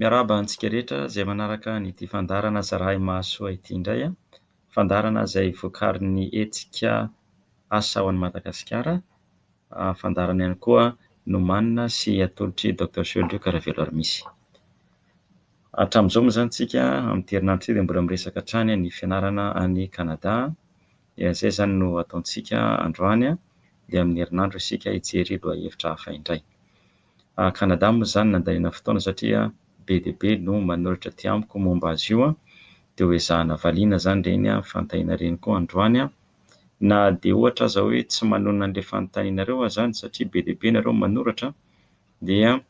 Miarahaba antsika rehetra izay manaraka an'ity fandarana Zarahy Mahasoa ity indray. Fandarana izay vokarin'ny hetsika asa ho an'i Madagasikara. Fandarana ihany koa nomanina sy atolotry Dr Georges Karavelo Armisy. Hatramin'izao moa izany isika amin'ity herinandro ity dia mbola miresaka hatrany ny fianarana any Kanada. Izay izany no ataontsika androany dia amin'ny herinandro isika hijery lohahevitra hafa indray. Kanada moa izany nandaniana fotoana satria be dia be no manoratra aty amiko momba azy io, dia ho ezahana valiana izany ireny fanontaniana ireny koa androany. Na dia ohatra aza hoe tsy manonona an'ilay fanontanianareo izany satria be dia be nareo manoratra, dia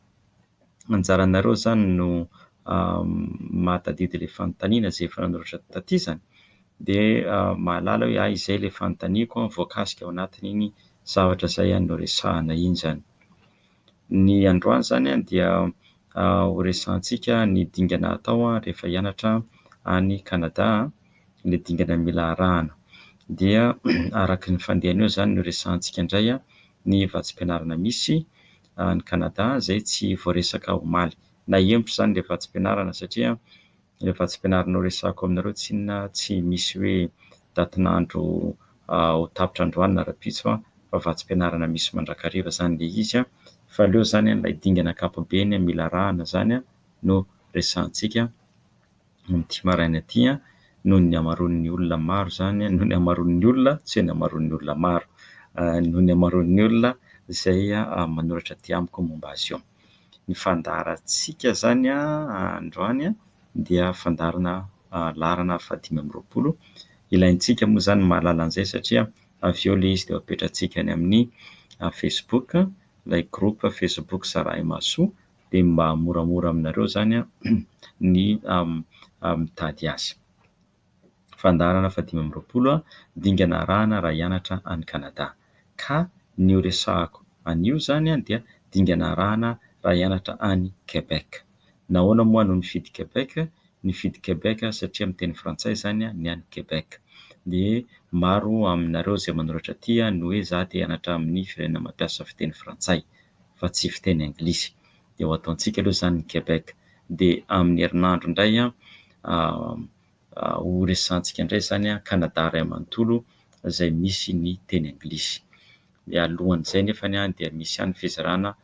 anjaranareo izany no mahatadidy ilay fanontaniana izay efa nanoratra taty izany, dia mahalala hoe izay ilay fanontaniako, voakasika ao anatin'iny zavatra izay no resahana iny izany. Ny androany izany dia ho resahantsika ny dingana atao rehefa hianatra any Kanada, ny dingana mila arahana. Dia araka ny fandehana eo izany no resahantsika indray ny vatsim-pianarana misy any Kanada izay tsy voaresaka omaly. Na hempotra izany ilay vatsim-pianarana satria ilay vatsim-pianarana resahako aminareo tsy inona, tsy misy hoe datin'andro ho tapitra androany na rapitso, fa vatsim-pianarana misy mandrakariva izany ilay izy. Fa aleo izany ilay dingana ankapobeny mila arahana izany no resahantsika amin'ity maraina ity, noho ny hamaroan'ny olona maro izany, noho ny hamaroan'ny olona, tsy hoe ny hamaroan'ny olona maro, noho ny hamaroan'ny olona izay manoratra aty amiko momba azy io. Ny fandarantsika izany androany dia fandarana laharana 520. Ilaintsika moa izany mahalala an'izay satria avy eo ilay izy dia apetrantsika any amin'ny Facebook, ilay groupe Facebook Zarahy Mahasoa, dia mba moramora aminareo izany ny mitady azy. Fandarana 520 dingana arahana raha hianatra any Kanada. Ka ny ho resahako an'io izany dia dingana arahana raha hianatra any Quebec. Nahoana moa no nifidy Quebec? Nifidy Quebec satria amin'ny teny frantsay izany ny any Quebec. Dia maro aminareo izay manoratra aty no hoe izaho te hianatra amin'ny firenena mampiasa fiteny frantsay fa tsy fiteny anglisy, dia ho ataontsika aloha izany ny Quebec. Dia amin'ny herinandro indray ho resahantsika indray izany Kanada iray manontolo izay misy ny teny anglisy. Dia alohan'izay nefa dia misy ihany fizarana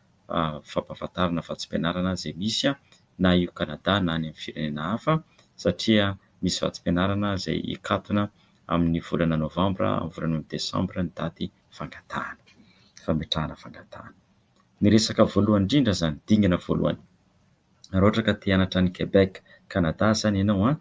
fampahafantarana vatsim-pianarana izay misy na io Kanada na any amin'ny firenena hafa, satria misy vatsim-pianarana izay hikatona amin'ny volana novambra, amin'ny volana desambra ny daty fangatahana, fametrahana fangatahana. Ny resaka voalohany indrindra izany, dingana voalohany, raha ohatra ka te hianatra any Quebec, Kanada izany ianao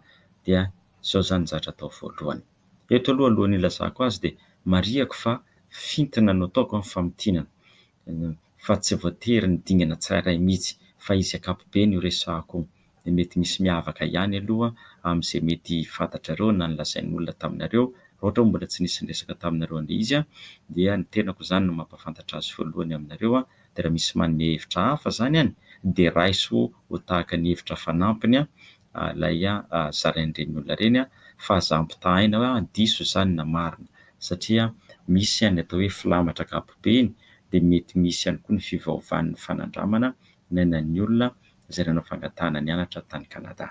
dia izao izany ny zavatra atao voalohany. Eto aloha alohan'ny ilazako azy dia marihako fa fintina no ataoko amin'ny famotinana, fa tsy voatery ny dingana tsirairay mihitsy, fa izy ankapobeny ho resahako. Dia mety misy miavaka ihany aloha amin'izay mety fantatrareo na nolazain'ny olona taminareo. Raha ohatra mbola tsy nisy niresaka taminareo an'ilay izy, dia ny tenako izany no mampahafantatra azy voalohany aminareo. Dia raha misy manome hevitra hafa izany dia raiso ho tahaka ny hevitra fanampiny ilay zarain'ireny olona ireny, fa aza ampitahaina hoe diso izany na marina, satria misy ny atao hoe filamatra ankapobeny, dia mety misy ihany koa ny fivaovan'ny fanandramana ny ainan'ny olona izay nanao fangatahana nianatra tany Kanada,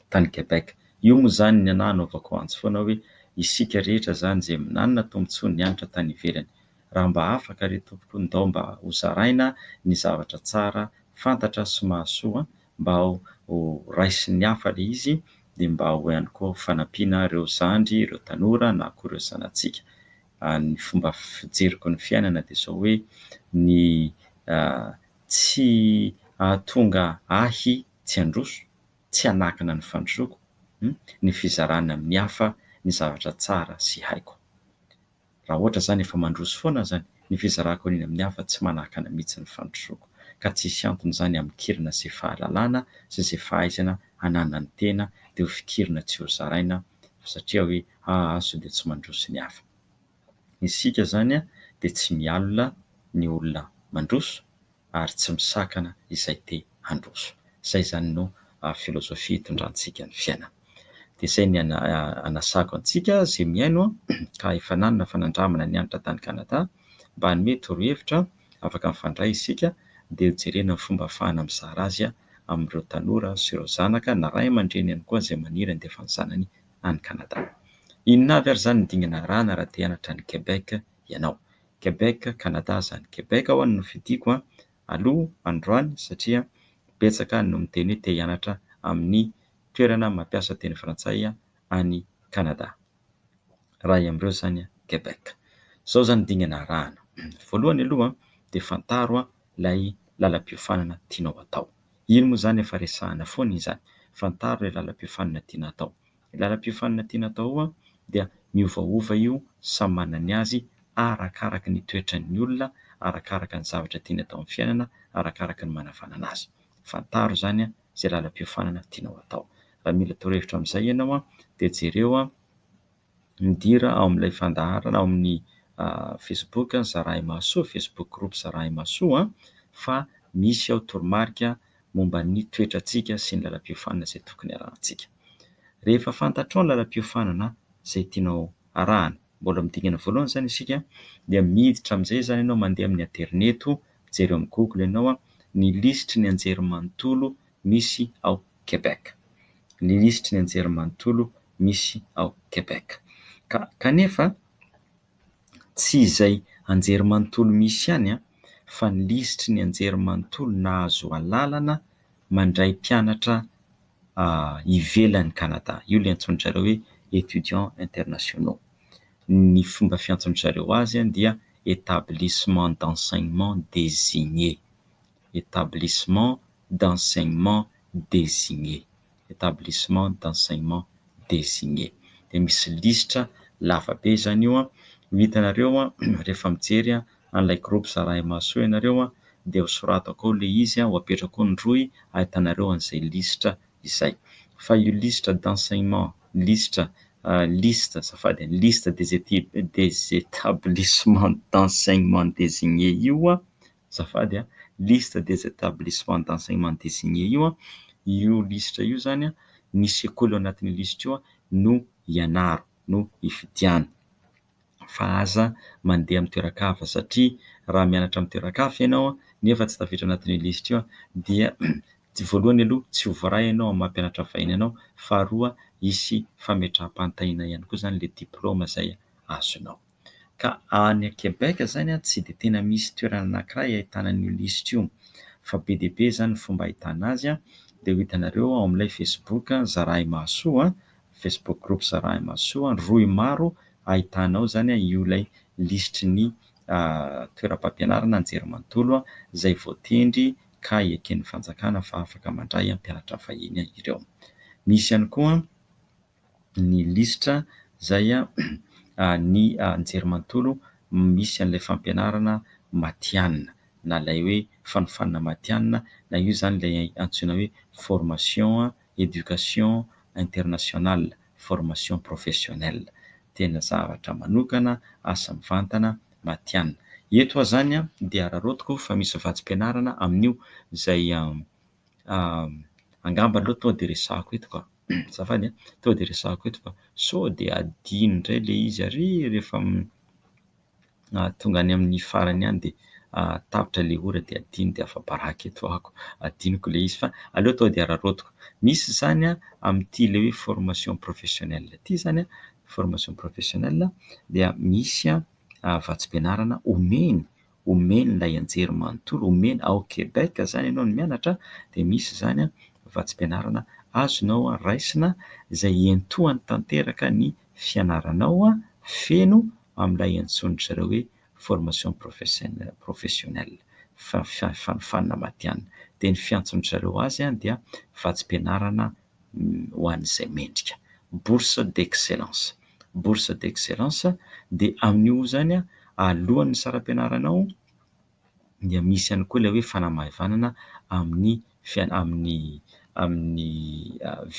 tany Quebec. Io moa izany ny anahy hanaovako antsy foana hoe isika rehetra izany izay nanana tombotsoa nianatra tany ivelany, raha mba afaka ry tompoko ndao mba ho zaraina ny zavatra tsara, fantatra sy mahasoa, mba ho raisin'ny hafa ilay izy, dia mba ho ihany koa fanampiana ireo zandry, ireo tanora na koa ireo zanatsika. Ny fomba fijeriko ny fiainana dia izao hoe ny tsy tonga ahy tsy handroso, tsy hanakana ny fandrosoako, ny fizarana amin'ny hafa ny zavatra tsara sy haiko. Raha ohatra izany efa mandroso foana izany, ny fizarako an'iny amin'ny hafa tsy manakana mihitsy ny fandrosoako, ka tsisy antony izany amikirina izay fahalalana sy izay fahaizana hanana ny tena dia ho fikirina tsy ho zaraina, satria hoe azo dia tsy mandroso ny hafa. Isika izany dia tsy mialona ny olona mandroso ary tsy misakana izay te handroso. Izay izany no filozofia hitondrantsika ny fiainana. Dia izay ny anasako antsika izay miaino ka efa nanana fanandramana nianatra tany Kanada, mba hanome torohevitra afaka mifandray isika dia ho jerena ny fomba ahafahana mizara azy amin'ireo tanora sy ireo zanaka na ray aman-dreny ihany koa izay maniry handefa ny zanany any Kanada. Inona avy ary izany ny dingana arahana raha te hianatra any Quebec ianao? Quebec, Kanada izany. Quebec ho any no fidiko aloha androany satria betsaka no miteny hoe te hianatra amin'ny toerana mampiasa teny frantsay any Kanada. Raha amin'ireo izany Quebec. Izao izany dingana arahana. Voalohany aloha dia fantaro ilay lalam-piofanana tianao atao. Iny moa izany efa resahana foana izany. Fantaro ilay lalam-piofanana tiana atao. Ilay lalam-piofanana tiana atao dia miovaova io samy manana ny azy arakaraka ny toetran'ny olona, arakaraka ny zavatra tiany atao amin'ny fiainana, arakaraka ny manavanana azy. Fantaro izany izay lalam-piofanana tianao atao. Raha mila torohevitra amin'izay ianao dia jereo midira ao amin'ilay fandaharana ao amin'ny Facebook Zarahy Mahasoa, Facebook groupe Zarahy Mahasoa fa misy ao toromarika momba ny toetrantsika sy ny lalam-piofanana izay tokony arahantsika. Rehefa fantatrao ny lalam-piofanana izay tianao arahana, mbola midingana voalohany izany isika dia miditra amin'izay izany ianao mandeha amin'ny interneto, mijery amin'ny Google ianao ny lisitry ny anjerimanontolo misy ao Quebec. Ny lisitry ny anjerimanontolo misy ao Quebec. Kanefa tsy izay anjerimanontolo misy ihany fa ny lisitry ny anjerimanontolo nahazo alalana mandray mpianatra ivelan'ny Kanada. Io ilay antsoin'izareo hoe étudiants internationaux. Ny fomba fiantsoan'izareo azy dia établissement d'enseignement désigné. Établissement d'enseignement désigné. Établissement d'enseignement désigné. Dia misy lisitra lava be izany io hitanareo rehefa mijery an'ilay groupe Zarahy Mahasoa ianareo dia ho soratako ao ilay izy, ho apetrako ao ny roy ahitanareo an'izay lisitra izay. Fa io lisitra d'enseignement, liste des établissements d'enseignement désigné io azafady liste des établissements d'enseignement désigné io lisitra io zany ny sekoly ao anatin'ny lisitra io no ianaro, no ifidiana. Fa aza mandeha amin'ny toeran-kafa satria raha mianatra amin'ny toeran-kafa ianao nefa tsy tafiditra anatin'ny lisitra io dia voalohany aloha tsy ho voaray ianao amin'ny mampianatra vahiny ianao, faharoa hisy fametraha-panontaniana ihany koa izany ilay diplaoma izay azonao. Ka any Quebec izany tsy dia tena misy toerana anankiray ahitana an'io lisitra io, fa be dia be izany ny fomba ahitana azy dia ho hitanareo ao amin'ilay Facebook Zarahy Mahasoa, Facebook groupe Zarahy Mahasoa, roy maro ahitanao izany io ilay lisitry ny toeram-pampianarana anjerimanontolo izay voatendry ka eken'ny fanjakana fa afaka mandray mpianatra vahiny ireo. Misy ihany koa ny lisitra izay ny anjerimanontolo misy an'ilay fampianarana matianina na ilay hoe fanofanana matianina, na io izany ilay antsoina hoe formation éducation internationale, formation professionnelle. Tena zavatra manokana, asa mivantana matianina. Eto izany dia araraotiko fa misy vatsim-pianarana amin'io izay angamba aloha tonga dia resahako eto ka. Azafady tonga dia resahako eto fa sao dia adino indray ilay izy ary rehefa tonga any amin'ny farany any dia tapitra ilay ora dia adino dia afa-baraka eto ako, adinoko ilay izy fa aleo tonga dia araraotiko. Misy izany amin'ity ilay hoe formation professionnelle ity izany formation professionnelle dia misy vatsim-pianarana omeny ilay anjerimanontolo, omeny ao Quebec izany ianao no mianatra dia misy izany vatsim-pianarana azonao raisina izay iantohany tanteraka ny fianaranao feno amin'ilay antsoin'izareo hoe formation professionnelle, fanofanana matianina. Dia ny fiantson'izareo azy dia vatsim-pianarana ho an'izay mendrika, bourse d'excellence. Bourse d'excellence dia amin'io zany alohan'ny saram-pianaranao dia misy ihany koa ilay hoe fanamahavanana amin'ny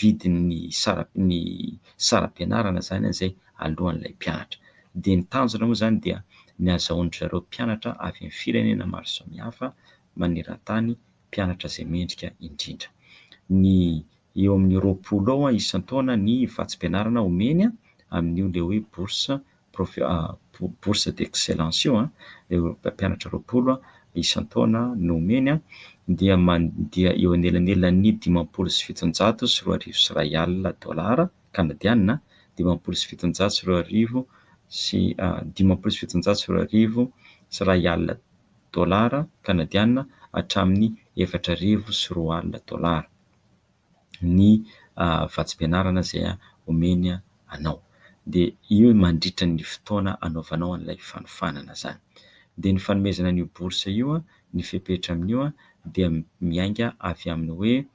vidin'ny saram-pianarana izany izay alohan'ilay mpianatra. Dia ny tanjona moa izany dia ny ahazoan'izareo mpianatra avy amin'ny firenena maro samihafa maneran-tany, mpianatra izay mendrika indrindra. Ny eo amin'ny 20 ao isan-taona ny vatsim-pianarana omeny amin'io ilay hoe bourse d'excellence io, ireo mpianatra 20 isan-taona no omeny dia mandia eo anelanelan'ny 570 sy 7,4 kanadiana, 570 sy 7,4 kanadiana hatramin'ny 4,000 ny vatsim-pianarana izay omeny anao. Dia io mandritra ny fotoana anaovanao an'ilay fanofanana zany. Dia ny fanomezana an'io bourse io ny fepetra amin'io dia miainga avy amin'ny hoe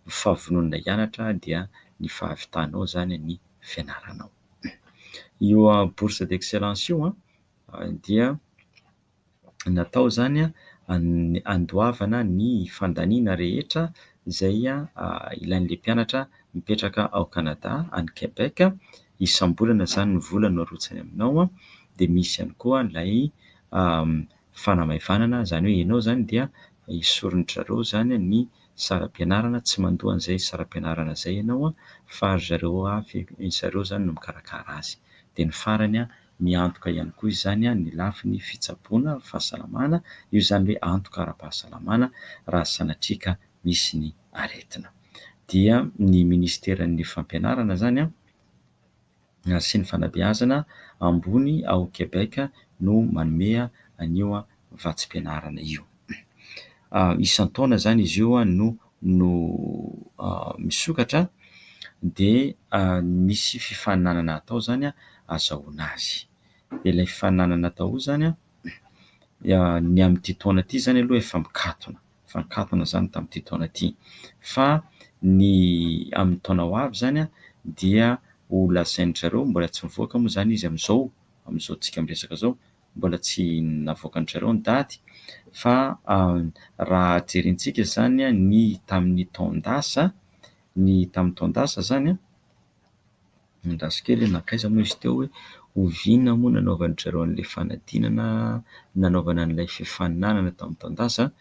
fahavononana hianatra dia ny fahavitanao zany ny fianaranao. Io bourse d'excellence io dia natao zany andoavana ny fandaniana rehetra izay ilain'ilay mpianatra mipetraka ao Canada any Quebec, isam-bolana zany ny vola no arotsany aminao. Dia misy ihany koa ilay fanamaivana, zany hoe ianao zany dia isoron'ny zareo zany ny saram-pianarana, tsy mandoa an'izay saram-pianarana izay ianao fa zareo zany no mikarakara azy. Dia ny farany miantoka ihany koa izany ny lafiny fitsaboana fahasalamana, io zany hoe antoka ara-pahasalamana raha sanatrika misy ny aretina. Dia ny ministeran'ny fampianarana zany sy ny fanabeazana ambony ao Quebec no manome an'io vatsim-pianarana io. Isan-taona zany izy io no misokatra, dia misy fifaninanana atao zany azahoana azy. Dia ilay fifaninanana atao zany ny amin'ity taona ity zany aloha efa mikatona zany tamin'ity taona ity, fa ny amin'ny taona ho avy zany dia ho lazain'ny zareo, mbola tsy mivoaka moa zany izy amin'izao tsika miresaka zao, mbola tsy navoakan'ny zareo ny daty, fa raha jerintsika zany ny tamin'ny taondasa zany ndraso kely nakaiza moa izy teo hoe oviana moa nanaovan'ny zareo an'ilay fanadinana, nanaovana an'ilay fifaninanana tamin'ny taondasa.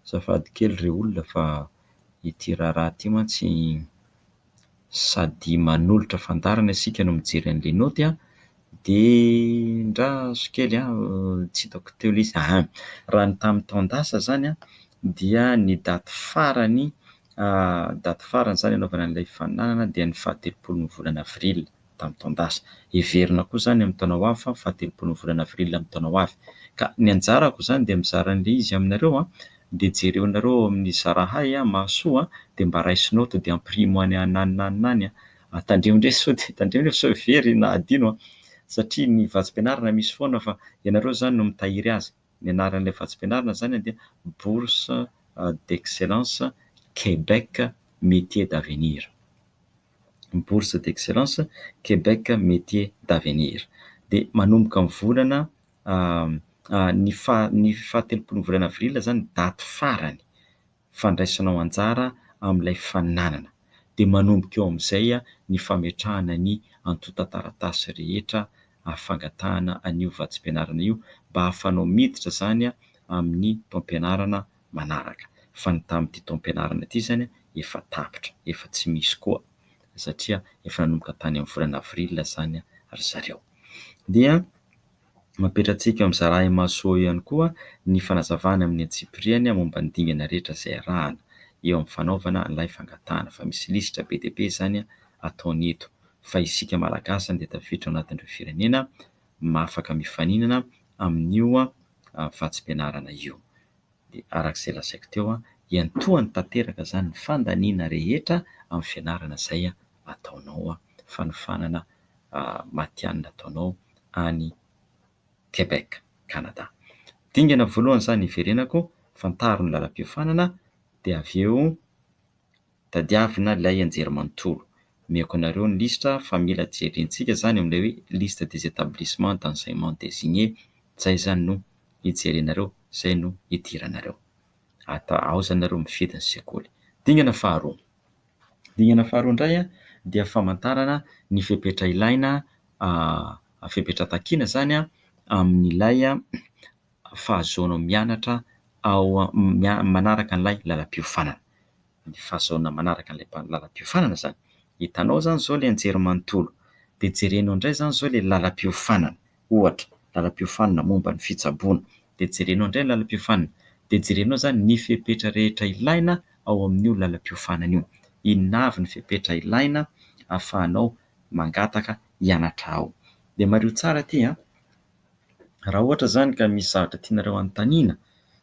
Azafady kely re olona fa ity raharaha ity mantsy sady manolotra fandarana isika no mijery an'ilay naoty dia ndraso kely tsy hitako teo ilay izy. Raha ny tamin'ny taondasa zany dia ny daty farany zany anaovana an'ilay fifaninanana dia ny 17 volana avrila tamin'ny taondasa. Heverina koa zany amin'ny taona ho avy fa 17 volana avrila amin'ny taona ho avy. Ka ny anjarako zany dia mizara an'ilay izy aminareo dia jerenareo amin'ny zarahay mahasoa dia mba raisinao to dia amprimo any ananinany tandremo indray sao dia tandremo nefa sao very na adino satria ny vatsim-pianarana misy foana fa ianareo zany no mitahiry azy. Ny anaran'ilay vatsim-pianarana zany dia bourse d'excellence Québec métier d'avenir. Bourse d'excellence Québec métier d'avenir. Dia manomboka amin'ny volana ny 17 volana avrila zany daty farany fandraisanao anjara amin'ilay fifaninanana. Dia manomboka eo amin'izay ny fametrahana ny antotan-taratasy rehetra ahafangatahana an'io vatsim-pianarana io mba hahafanao miditra zany amin'ny taom-pianarana manaraka. Fa ny tamin'ity taom-pianarana ity zany efa tapitra, efa tsy misy koa satria efa nanomboka tany amin'ny volana avrila zany ry zareo. Dia mampetrantsika amin'ny zarahay mahasoa ihany koa ny fanazavana amin'ny antsipiriany momba ny dingana rehetra izay arahana eo amin'ny fanaovana an'ilay fangatahana, fa misy lisitra be dia be zany ataony eto, fa isika malagasy dia tafiditra ao anatin'ireo firenena afaka mifaninana amin'io vatsim-pianarana io. Dia arak'izay lazaiko teo iantohany tanteraka zany ny fandaniana rehetra amin'ny fianarana izay ataonao, fanofanana matihanina ataonao any Québec, Canada. Dingana voalohany zany iverenako, fantaro ny lalam-piofanana, dia avy eo tadiavina ilay anjerimanontolo. Omeko anareo ny lisitra fa mila jerentsika zany amin'ilay hoe liste des établissements d'enseignement désignés, izay zany no hijerenareo, izay no hidiranareo. Ao zany nareo mifidy ny sekoly. Dingana faharoa indray dia famantarana ny fepetra ilaina, fepetra takiana zany amin'ilay fahazoana mianatra ao manaraka an'ilay lalam-piofanana. Ny fahazoana manaraka an'ilay lalam-piofanana zany, hitanao zany zao ilay anjerimanontolo dia jerenao indray zany zao ilay lalam-piofanana, ohatra lalam-piofanana momba ny fitsaboana, dia jerenao indray ny lalam-piofanana, dia jerenao zany ny fepetra rehetra ilaina ao amin'io lalam-piofanana io. Inona avy ny fepetra ilaina ahafahanao mangataka hianatra ao. Dia mario tsara aty raha ohatra zany ka misy zavatra tianareo anontaniana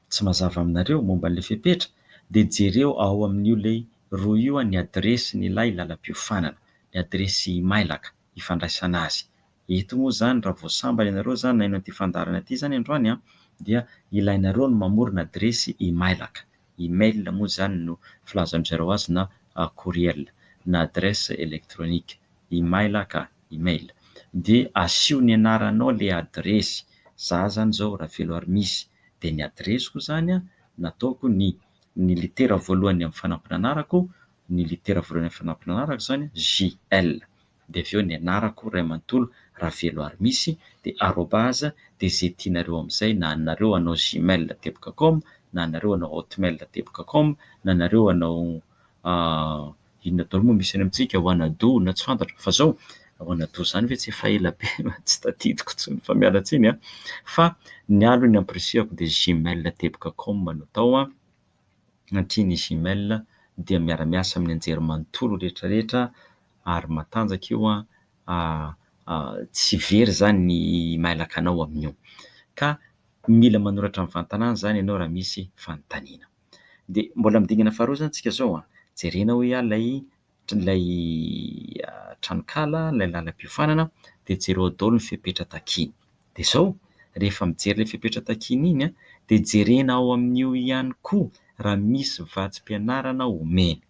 tsy mazava aminareo momba an'ilay fepetra, dia jereo ao amin'io ilay roa io ny adresin'ilay lalam-piofanana, ny adresy mailaka ifandraisana azy. Eto moa zany raha vao sambany ianareo zany na eny amin'ity fandaharana ity zany androany dia ilainareo ny mamorona adresy emailaka. Email moa zany no filazanjareo azy na courriel na adresse électronique, emailaka email. Dia asio ny anaranao ilay adresy. Za zany zao Ravelo Armisy, dia ny adresiko zany nataoko ny litera voalohany amin'ny fanampina anarako, ny litera voalohany amin'ny fanampina anarako zany JL, dia avy eo ny anarako Ray Manontolo Ravelo Armisy, dia arobase, dia zay tianareo amin'izay, na anareo hanao gmail.com, na anareo hanao hotmail.com, na anareo hanao inona daholo moa misy any amintsika Wanadu na tsy fantatra fa zao Wanadu zany ve tsy efa ela be tsy tadidiko tsony fa miala tsiny fa ny alo ny ampirisihako dia gmail.com no tao satria ny gmail dia miara-miasa amin'ny anjerimanontolo rehetrarehetra ary matanjaka io tsy very zany ny mailaka anao amin'io, ka mila manoratra amin'ny vantanana zany ianao raha misy fanontaniana. Dia mbola midingana faharoa zany tsika zao jerena hoe ilay tranokala, ilay lalam-piofanana, dia jereo daholo ny fepetra takiny. Dia zao rehefa mijery ilay fepetra takiny iny dia jerena ao amin'io ihany koa raha misy vatsim-pianarana omeny.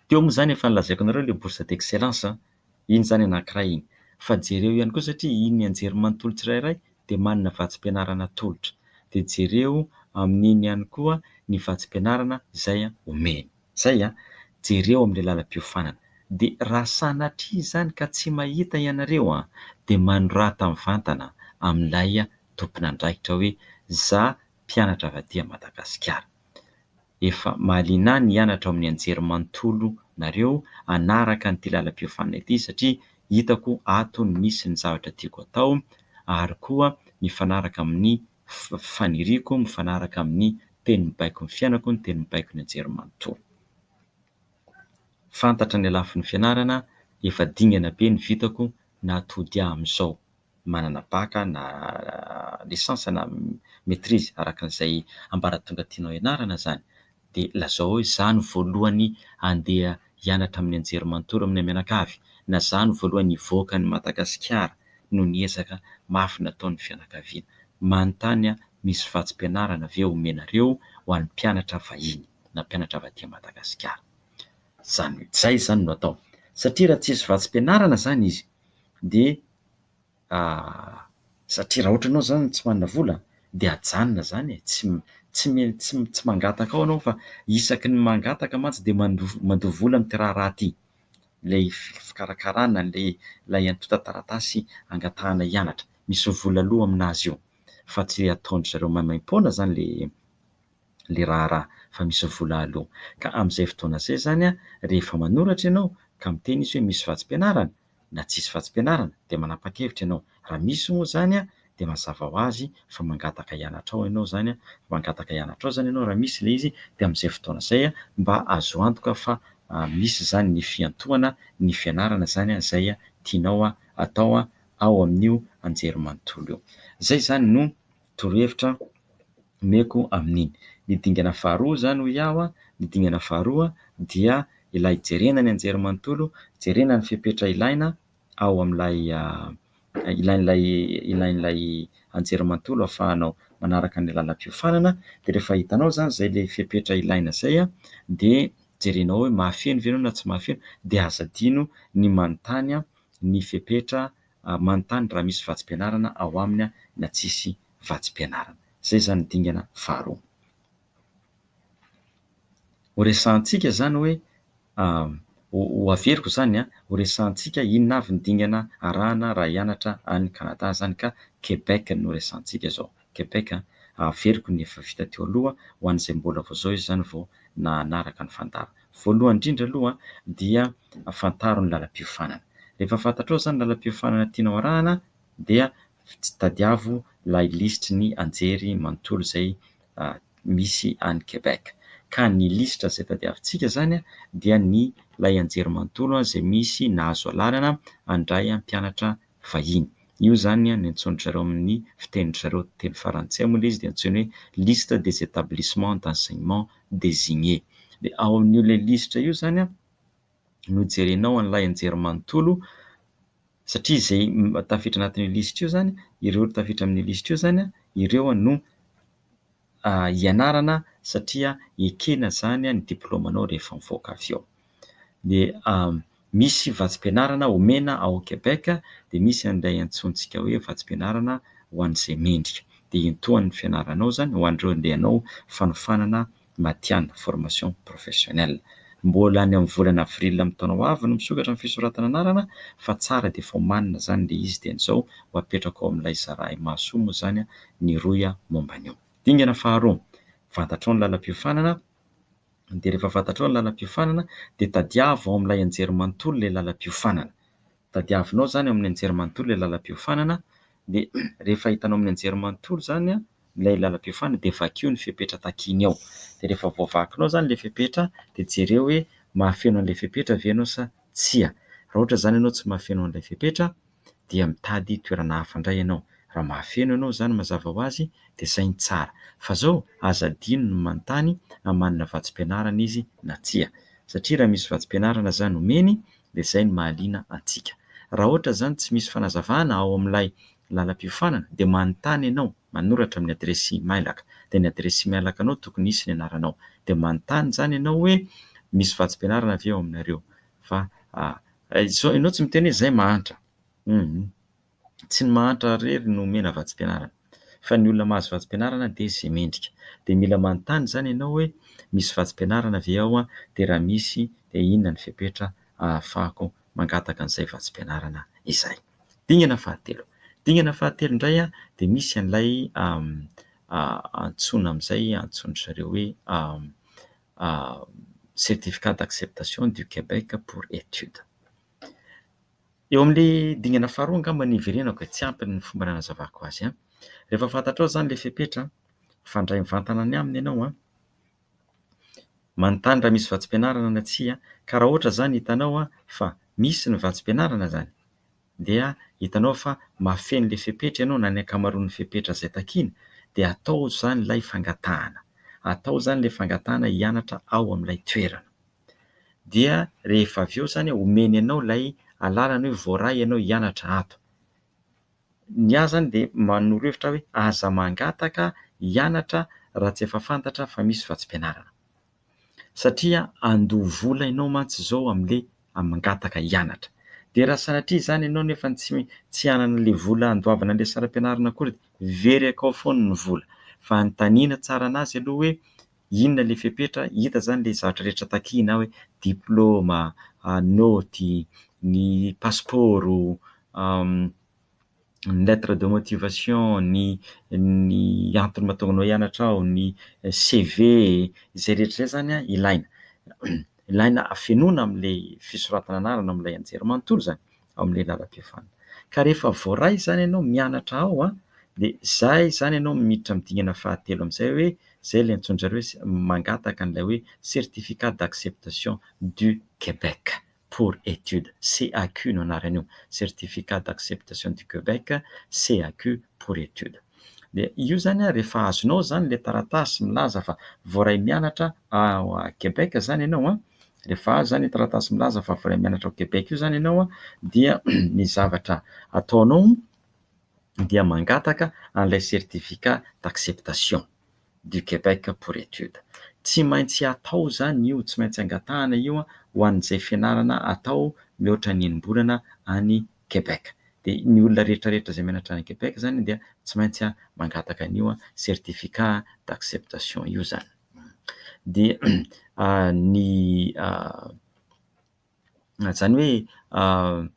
Teo moa zany efa nilazaiko anareo ilay bourse d'excellence, iny zany anankiray iny, fa jereo ihany koa satria iny ny anjerimanontolo tsirairay dia manana vatsim-pianarana tolotra, dia jereo amin'iny ihany koa ny vatsim-pianarana izay omeny. Zay jereo amin'ilay lalam-piofanana. Dia raha sanatria zany ka tsy mahita ianareo dia manorata mivantana amin'ilay tompon'andraikitra hoe za mpianatra avy aty Madagasikara, efa mahaliana ahy ny hianatra amin'ny anjerimanontolo nareo hanaraka an'ity lalam-piofanana ity satria hitako ato ny misy ny zavatra tiako atao ary koa mifanaraka amin'ny faniriako, mifanaraka amin'ny teny mibaiko ny fiainako, ny teny mibaiko ny anjerimanontolo. Fantatra ny alafin'ny fianarana, efa dingana be ny vitako na atody ahy amin'izao, manana baka na lisansa na maîtrise arakan'izay ambaratonga tianao ianarana zany, dia lazao hoe za no voalohany andeha hianatra amin'ny anjerimanontolo amin'ny mianakavy, na za no voalohany hivoaka ny Madagasikara no niezaka mafy nataon'ny fianakaviana. Manontany misy vatsim-pianarana ve omenareo ho an'ny mpianatra vahiny na mpianatra avy aty Madagasikara. Zay zany no atao, satria raha tsisy vatsim-pianarana zany izy dia satria raha ohatra ianao zany tsy manana vola dia hajanona zany tsy mangataka ao ianao fa isaky ny mangataka mantsy dia mandoha vola amin'ity raharaha ity, ilay fikarakarana ilay antota taratasy angatahana hianatra, misy vola aloha aminazy io fa tsy ataondry zareo maimaimpoana zany le raharaha, fa misy vola aloha. Ka amin'izay fotoana izay zany rehefa manoratra ianao ka miteny izy hoe misy vatsim-pianarana na tsisy vatsim-pianarana dia manapa-kevitra ianao, raha misy moa zany dia mazava ho azy fa mangataka hianatra ao ianao zany mangataka hianatra ao zany ianao raha misy ilay izy, dia amin'izay fotoana izay mba azo antoka fa misy zany ny fiantohana ny fianarana zany izay tianao atao ao amin'io anjerimanontolo io. Zay zany no torohevitra omeko amin'iny. Ny dingana faharoa zany ho iaho ny dingana faharoa dia ilay jerena ny anjerimanontolo, jerena ny fepetra ilaina ao amin'ilay ilain'ilay anjerimanontolo ahafahanao manaraka ny lalam-piofanana. Dia rehefa hitanao zany zay ilay fepetra ilaina izay dia jerenao hoe mahafeno ve ianao na tsy mahafeno, dia aza adino ny manontany ny fepetra, manontany raha misy vatsim-pianarana ao aminy na tsisy vatsim-pianarana. Zay zany dingana faharoa. Ho resahantsika zany hoe ho averiko zany ho resahantsika inona avy ny dingana arahana raha hianatra any Canada zany ka Quebec no resahantsika zao. Quebec averiko ny efa vita teo aloha ho an'izay mbola vao zao izy zany vao nanaraka ny fandarina. Voalohany indrindra aloha dia fantaro ny lalam-piofanana. Rehefa fantatrao zany lalam-piofanana tianao arahana dia tsy tadiavo ilay lisitry ny anjery manontolo izay misy any Quebec. Ka ny lisitra izay tadiavintsika zany dia ny ilay anjery manontolo izay misy nahazo alalana handray mpianatra vahiny. Io zany ny antsoindry zareo amin'ny fitenin'ny zareo teny farantsay moa ilay izy dia antsoina hoe liste des établissements d'enseignement désignés. Dia ao amin'io lisitra io zany no jerenao an'ilay anjery manontolo, satria izay tafiditra anatin'io lisitra io zany, ireo tafiditra amin'ny lisitra io zany ireo no ianarana satria ekena zany ny diplaomanao rehefa mivoaka avy eo. Dia misy vatsim-pianarana omena ao Quebec dia misy an'ilay antsontsika hoe vatsim-pianarana ho an'izay mendrika. Dia intoan'ny fianaranao zany ho an'ireo andeha hanao fanofanana matianina, formation professionnelle. Mbola any amin'ny volana avril amin'ny taona ho avy no misokatra ny fisoratana anarana, fa tsara dia efa omanina zany ilay izy dia an'izao ho apetraka ao amin'ilay Zarahy Mahasoa moa zany ny roy momba an'io. Dingana faharoa, fantatrao ny lalam-piofanana. Dia rehefa fantatrao ny lalam-piofanana dia tadiavo ao amin'ilay anjery manontolo ilay lalam-piofanana. Tadiavinao zany amin'ny anjery manontolo ilay lalam-piofanana, dia rehefa hitanao amin'ny anjery manontolo zany ilay lalam-piofanana dia vakia ny fepetra takiny ao. Dia rehefa voavakinao zany ilay fepetra dia jereo hoe mahafeno an'ilay fepetra ve ianao sa tsia. Raha ohatra zany ianao tsy mahafeno an'ilay fepetra dia mitady toerana hafa indray ianao. Raha mahafeno ianao zany mazava ho azy dia izay ny tsara. Fa izao aza adino ny manontany hamanana vatsim-pianarana izy na tsia, satria raha misy vatsim-pianarana zany omeny dia izay no mahaliana antsika. Raha ohatra zany tsy misy fanazavana ao amin'ilay lalam-piofanana dia manontany ianao, manoratra amin'ny adresy mailaka, dia ny adresy mailaka anao tokony hisy ny anaranao. Dia manontany zany ianao hoe misy vatsim-pianarana ve ao aminareo, fa ianao tsy miteny hoe izay mahantra. Tsy ny mahantra irery no omena vatsim-pianarana, fa ny olona mahazo vatsim-pianarana dia izay mendrika. Dia mila manontany zany ianao hoe misy vatsim-pianarana ve ao, dia raha misy dia inona ny fepetra ahafahako mangataka an'izay vatsim-pianarana izay. Dingana fahatelo indray dia misy an'ilay antsoina amin'izay antsoindry zareo hoe certificat d'acceptation du Québec pour études. Eo amin'ilay dingana faharoa angamba ny iverenako tsy ampy ny fomba nanazavako azy. Rehefa fantatrao zany ilay fepetra, fandray mivantana any aminy ianao, manontany raha misy vatsim-pianarana na tsia. Ka raha ohatra zany hitanao fa misy ny vatsim-pianarana zany, dia hitanao fa mahafeno ilay fepetra ianao na ny ankamaroan'ny fepetra izay takiana, dia atao zany ilay fangatahana. Atao zany ilay fangatahana hianatra ao amin'ilay toerana. Dia rehefa avy eo zany omeny ianao ilay alalana hoe voaray ianao hianatra ato. Ny ahy zany dia manoro-hevitra hoe aza mangataka hianatra raha tsy efa fantatra fa misy vatsim-pianarana, satria andoha vola ianao mantsy izao amin'ilay mangataka hianatra. Dia raha sanatria zany ianao nefa tsy hanana ilay vola handoavana an'ilay saram-pianarana akory, very akao foana ny vola. Fa anontaniana tsara an'azy aloha hoe inona ilay fepetra, hita zany ilay zavatra rehetra takiana hoe diplôma, naoty, ny passeport, ny lettre de motivation, ny antony mahatonga anao hianatra ao, ny CV, izay rehetra izay zany ilaina. Ilaina afenoina amin'ilay fisoratana anarana amin'ilay anjery manontolo zany ao amin'ilay lalam-piofanana. Ka rehefa voaray zany ianao mianatra ao dia izay zany ianao miditra amin'ny dingana fahatelo amin'izay hoe izay ilay antsoindry zareo hoe mangataka an'ilay hoe certificat d'acceptation du Québec pour études, CAQ no anaran'io, certificat d'acceptation du Québec, CAQ pour études. Dia io zany rehefa azonao zany ilay taratasy milaza fa voaray mianatra ao Québec zany ianao, rehefa azo zany taratasy milaza fa voaray mianatra ao Québec io zany ianao dia ny zavatra ataonao dia mangataka an'ilay certificat d'acceptation du Québec pour études. Tsy maintsy atao zany io, tsy maintsy angatahana io ho an'izay fianarana atao mihoatra ny enim-bolana any Québec. Dia ny olona rehetrarehetra izay mianatra any Québec zany dia tsy maintsy mangataka an'io certificat d'acceptation io zany. Dia zany hoe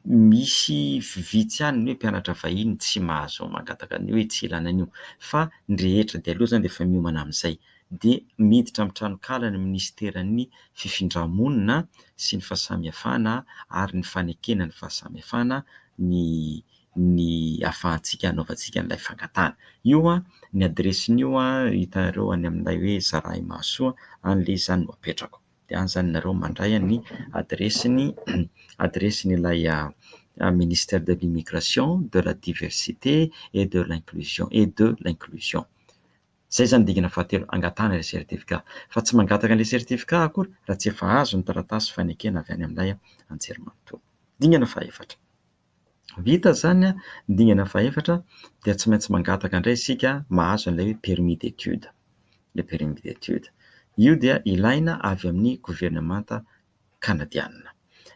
misy vitsy ihany ny hoe mpianatra vahiny tsy mahazo mangataka an'io hoe tsy ilana an'io, fa ny rehetra dia aloha zany dia efa miomana amin'izay. Dia miditra amin'ny tranokala ny ministeran'ny fifindra-monina sy ny fahasamihafana ary ny fanekena ny fahasamihafana ny ny ahafahantsika hanaovantsika n'ilay fangatahana. Io ny adresin'io hitanareo any amin'ilay hoe Zarahay Mahasoa, an'le zany no apetrako. De any zany nareo mandray ny adresin'ilay ministère de l'immigration, de la diversité et de l'inclusion. Zay zany dingana fahatelo, angatahana ilay certificat. Fa tsy mangataka an'ilay certificat akory raha tsy efa azo ny taratasy fanekena avy any amin'ilay anjerimanontolo. Dingana fahaefatra. Vita zany ny dingana fahaefatra dia tsy maintsy mangataka indray isika mahazo an'ilay hoe permis d'étude. Le permis d'étude io dia ilaina avy amin'ny gouvernemanta kanadiana.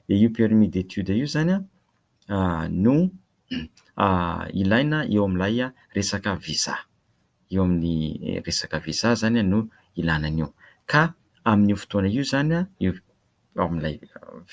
Io permis d'étude io zany no ilaina eo amin'ilay resaka visa. Eo amin'ny resaka visa zany no ilana an'io. Ka amin'io fotoana io zany io ao amin'ilay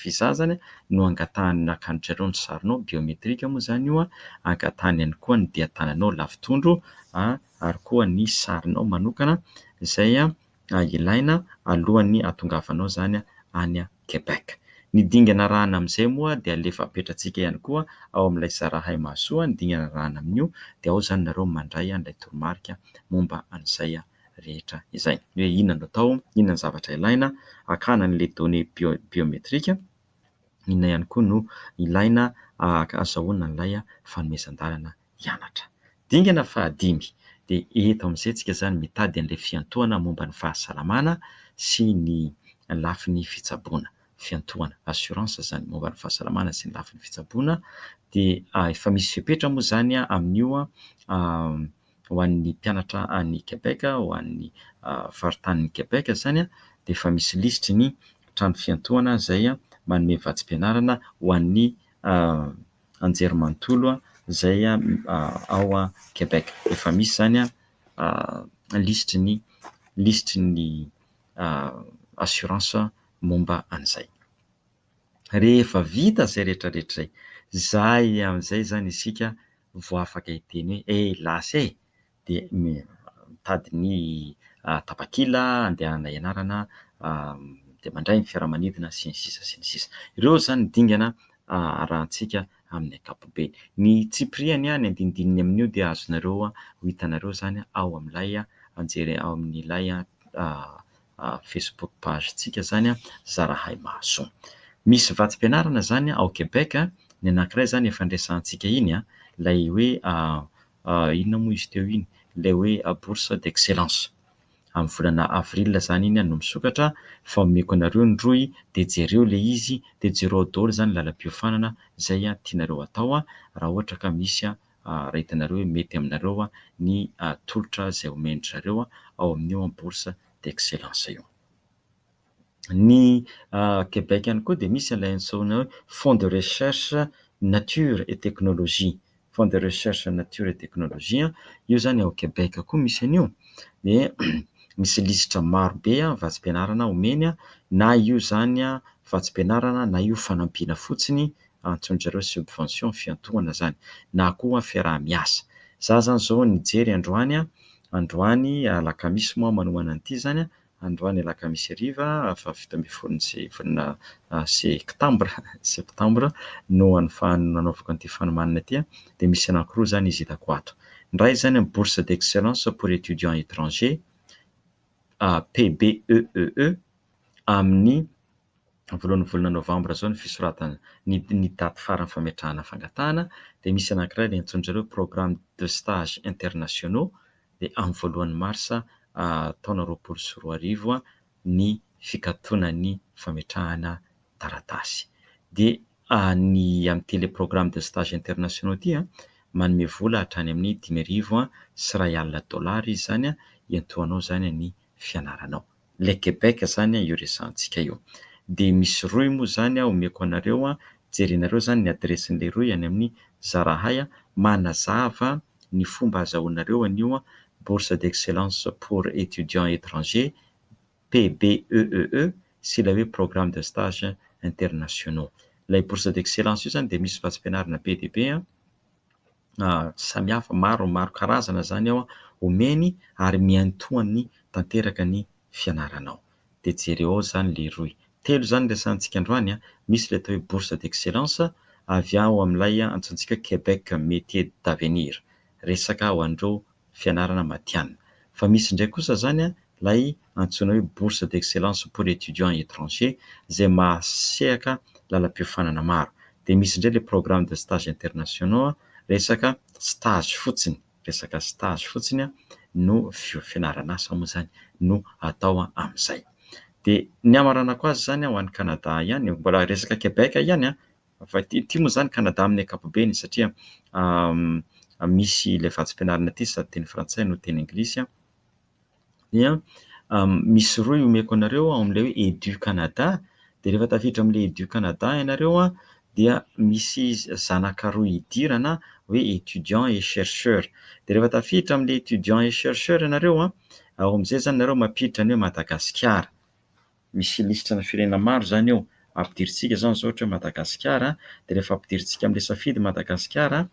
visa zany no angatahana akanjareo ny sarinao biometrika moa zany io, angatahany ihany koa ny diatananao lafitondro ary koa ny sarinao manokana izay ilaina alohan'ny hatongavanao zany any Québec. Ny dingana arahana amin'izay moa dia alefa apetratsika ihany koa ao amin'ilay Zarahay Mahasoa, ny dingana arahana amin'io dia ao zany nareo mandray an'ilay toromarika momba an'izay rehetra izay. Hoe inona no atao, inona ny zavatra ilaina, akana an'ilay données biometrika, inona ihany koa no ilaina azahoana an'ilay fanomezan-dalana hianatra. Dingana fahadimy dia eto amin'izay tsika zany mitady an'ilay fiantohana momba ny fahasalamana sy ny lafin'ny fitsaboana. Fiantohana, assurance zany momba ny fahasalamana sy ny lafin'ny fitsaboana. Dia efa misy fepetra moa zany amin'io ho an'ny mpianatra any Québec, ho an'ny faritanin'ny Québec zany dia efa misy lisitry ny trano fiantohana izay manome vatsim-pianarana ho an'ny anjerimanontolo izay ao Québec. Efa misy zany lisitry ny assurance momba an'izay. Rehefa vita izay rehetrarehetra izay, zay amin'izay zany isika vao afaka hiteny hoe lasy dia mitady ny tapakila andehana ianarana, dia mandray ny fiaramanidina sy ny sisa sy ny sisa. Ireo zany dingana arahantsika amin'ny ankapobeny. Ny tsipiriany ny andinindininy amin'io dia azonareo ho hitanareo zany ao amin'ilay ao amin'ilay Facebook page tsika zany Zarahay Mahasoa. Misy vatsim-pianarana zany ao Québec, ny anankiray zany efa andresantsika iny ilay hoe inona moa izy teo iny, ilay hoe bourse d'excellence. Amin'ny volana avril zany iny no misokatra, fa omeko anareo ny roy dia jereo ilay izy, dia jereo daholo zany lalam-piofanana izay tianareo atao raha ohatra ka misy raha hitanareo hoe mety aminareo ny tolotra izay omendry zareo ao amin'io bourse d'excellence io. Ny Québec ihany koa dia misy ilay antsoina hoe fonds de recherche nature et technologie. Fonds de recherche nature et technologie io zany ao Québec koa misy an'io. Dia misy lisitra marobe vatsim-pianarana omeny, na io zany vatsim-pianarana na io fanampiana fotsiny antsoinjareo subvention fiantohana zany, na koa fiaraha-miasa. Za zany zao nijery androany alakamisy moa manomana an'ity zany, androany alakamisy hariva fa 17 septambra no nanaovako an'ity fanomanana ity, dia misy anankiroa zany izy hitako ato. Ny iray zany bourse d'excellence pour étudiants étrangers, PBEEE, amin'ny voalohan'ny volana novambra zao ny fisoratana ny daty farany fametrahana fangatahana. Dia misy anankiray ilay antsoinjareo programme de stage internationaux, dia amin'ny voalohan'ny marsa taona 2024 ny fikatoanan'ny fametrahana taratasy. Dia ny amin'ny téléprogramme de stage internationaux ity manome vola hatrany amin'ny 5,000 sy $1,000 izy zany iantohanao zany ny fianaranao. Le Québec zany io resantsika io. Dia misy roy moa zany omeko anareo, jerenareo zany ny adresin'ilay roy any amin'ny Zarahay, manazava ny fomba azahoanareo an'io bourse d'excellence pour étudiants étrangers, PBEEE, sy ilay hoe programme de stage internationaux. Ilay bourse d'excellence io zany dia misy vatsim-pianarana be dia be samihafa, maro karazana zany ao omeny ary miantohany tanteraka ny fianaranao. Dia jereo ao zany le roy. Telo zany resantsika androany, misy ilay atao hoe bourse d'excellence avy ao amin'ilay antsointsika Québec métier d'avenir, resaka ho an'ireo fianarana matihanina. Fa misy indray kosa zany ilay antsoina hoe bourse d'excellence pour étudiants étrangers izay mahasehaka lalam-piofanana maro. Dia misy indray ilay programme de stage internationaux, resaka stage fotsiny no fianarana asa moa zany no atao amin'izay. Dia ny amaranako azy zany ho an'ny Canada ihany, mbola resaka Québec ihany fa ity moa zany Canada amin'ny ankapobeny satria misy ilay vatsim-pianarana ity sady teny frantsay no teny anglisy dia misy roa iomeko anareo ao amin'ilay hoe Edu Canada. Dia rehefa tafiditra amin'ilay Edu Canada ianareo dia misy zanaka roa idirana hoe étudiant et chercheur. Dia rehefa tafiditra amin'ilay étudiant et chercheur ianareo ao amin'izay zany ianareo mampiditra ny hoe Madagasikara. Misy listrana firenena maro zany eo, ampidirintsika zany zao ohatra hoe Madagasikara. Dia rehefa ampidirintsika amin'ilay safidy Madagasikara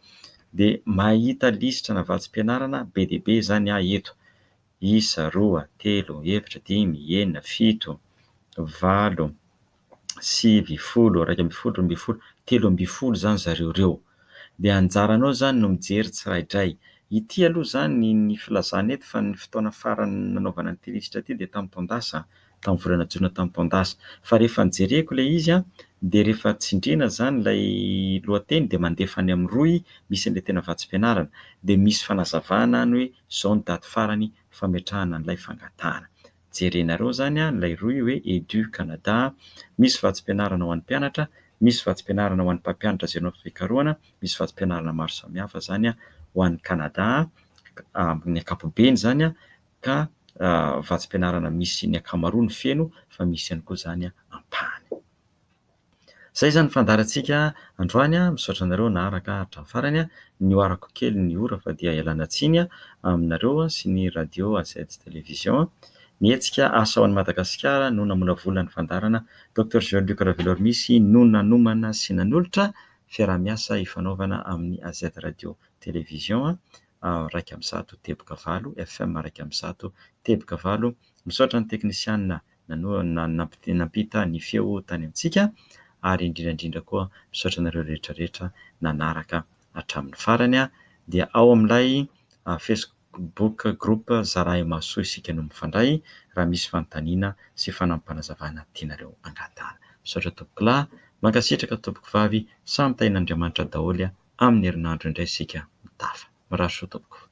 dia mahita listrana vatsim-pianarana be dia be zany eto: 1, 2, 3, 4, 5, 6, 7, 8, 9, 10, 11, 12, 13 zany zareo reo. Dia anjaranao zany no mijery tsiraidray. Ity aloha zany ny filazana eto fa ny fotoana farany nanaovana an'ity lisitra ity dia tamin'ny taon-dasa, tamin'ny volana Jona tamin'ny taon-dasa. Fa rehefa nijereko ilay izy dia rehefa tsindriana zany ilay lohateny dia mandefa any amin'ny roy misy an'ilay tena vatsim-pianarana, dia misy fanazavana ny hoe izao ny daty farany fametrahana an'ilay fangatahana. Jerenareo zany ilay roy hoe Edu Canada, misy vatsim-pianarana ho an'ny mpianatra, misy vatsim-pianarana ho an'ny mpampianatra izay hanao fikarohana, misy vatsim-pianarana maro samihafa zany ho an'ny Canada amin'ny ankapobeny zany ka vatsim-pianarana misy ny ankamaroany feno fa misy ihany koa zany ampahany. Izay zany fandaharantsika androany, misaotra anareo naharaka hatramin'ny farany. Nioarako kely ny ora fa dia ialana tsiny aminareo sy ny radio AZ télévision. Mihetsika asa ho an'i Madagasikara no namolavola ny fandarana Dr Jean-Luc Ravelormisy no nanomana sy nanolotra fiarah-miasa ifanaovana amin'ny AZ radio télévision 101.3 FM 101.3. Misaotra ny teknisianina nampita ny feo tany amintsika, ary indrindra koa misaotra anareo rehetrarehetra nanaraka hatramin'ny farany. Dia ao amin'ilay Facebook group Zarahy Mahasoa isika no mifandray raha misy fanontaniana sy fanampanazavana tianareo angatahana. Misaotra tompoko lahy, mankasitraka tompoko vavy, samy tahin'Andriamanitra daholo amin'ny herinandro indray isika mitafa. Maraso tompoko.